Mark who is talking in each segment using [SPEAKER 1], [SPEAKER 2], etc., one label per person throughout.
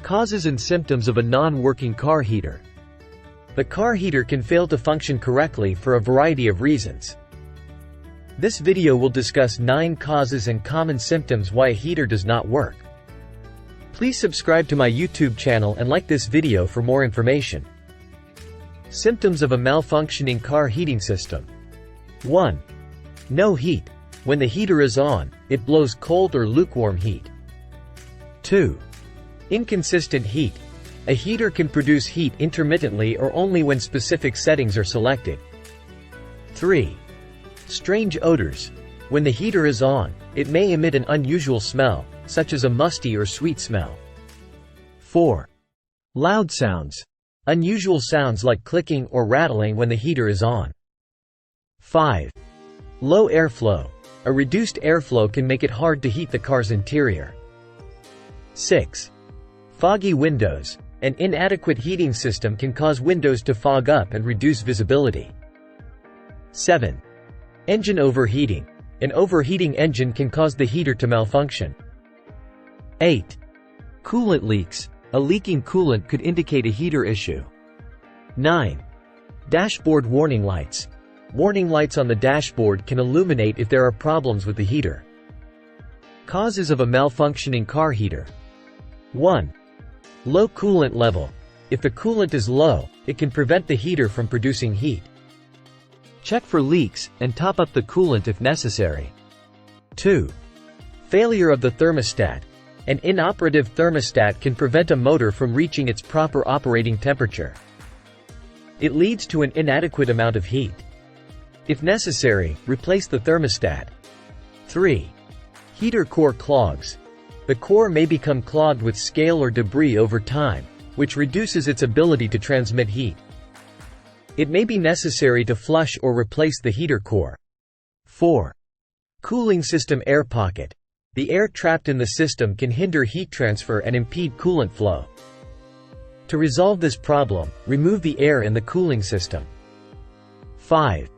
[SPEAKER 1] Causes and symptoms of a non-working car heater. The car heater can fail to function correctly for a variety of reasons. This video will discuss 9 causes and common symptoms why a heater does not work. Please subscribe to my YouTube channel and like this video for more information. Symptoms of a malfunctioning car heating system. 1. No heat. When the heater is on, it blows cold or lukewarm heat. 2. Inconsistent heat. A heater can produce heat intermittently or only when specific settings are selected. 3. Strange odors. When the heater is on, it may emit an unusual smell, such as a musty or sweet smell. 4. Loud sounds. Unusual sounds like clicking or rattling when the heater is on. 5. Low airflow. A reduced airflow can make it hard to heat the car's interior. 6. Foggy windows. An inadequate heating system can cause windows to fog up and reduce visibility. 7. Engine overheating. An overheating engine can cause the heater to malfunction. 8. Coolant leaks. A leaking coolant could indicate a heater issue. 9. Dashboard warning lights. Warning lights on the dashboard can illuminate if there are problems with the heater. Causes of a malfunctioning car heater. 1. Low coolant level. If the coolant is low, it can prevent the heater from producing heat. Check for leaks, and top up the coolant if necessary. 2. Failure of the thermostat. An inoperative thermostat can prevent a motor from reaching its proper operating temperature. It leads to an inadequate amount of heat. If necessary, replace the thermostat. 3. Heater core clogs. The core may become clogged with scale or debris over time, which reduces its ability to transmit heat. It may be necessary to flush or replace the heater core. 4. Cooling system air pocket. The air trapped in the system can hinder heat transfer and impede coolant flow. To resolve this problem, remove the air in the cooling system. 5.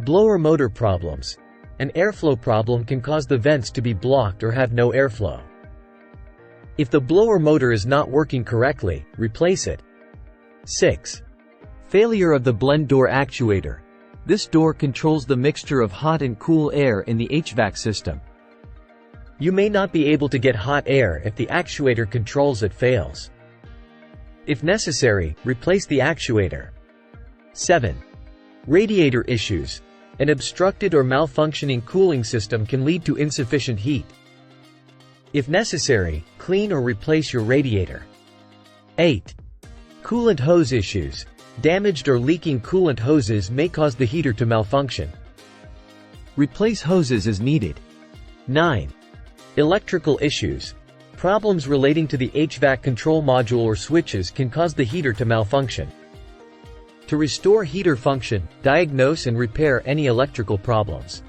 [SPEAKER 1] Blower motor problems. An airflow problem can cause the vents to be blocked or have no airflow. If the blower motor is not working correctly, replace it. 6. Failure of the blend door actuator. This door controls the mixture of hot and cool air in the HVAC system. You may not be able to get hot air if the actuator controls it fails. If necessary, replace the actuator. 7. Radiator issues. An obstructed or malfunctioning cooling system can lead to insufficient heat. If necessary, clean or replace your radiator. 8. Coolant hose issues. Damaged or leaking coolant hoses may cause the heater to malfunction. Replace hoses as needed. 9. Electrical issues. Problems relating to the HVAC control module or switches can cause the heater to malfunction. To restore heater function, diagnose and repair any electrical problems.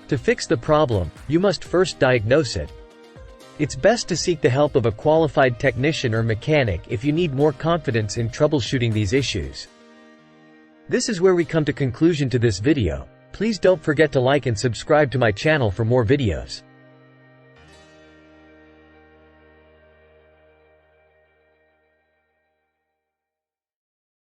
[SPEAKER 1] To fix the problem, you must first diagnose it. It's best to seek the help of a qualified technician or mechanic if you need more confidence in troubleshooting these issues. This is where we come to conclusion to this video. Please don't forget to like and subscribe to my channel for more videos.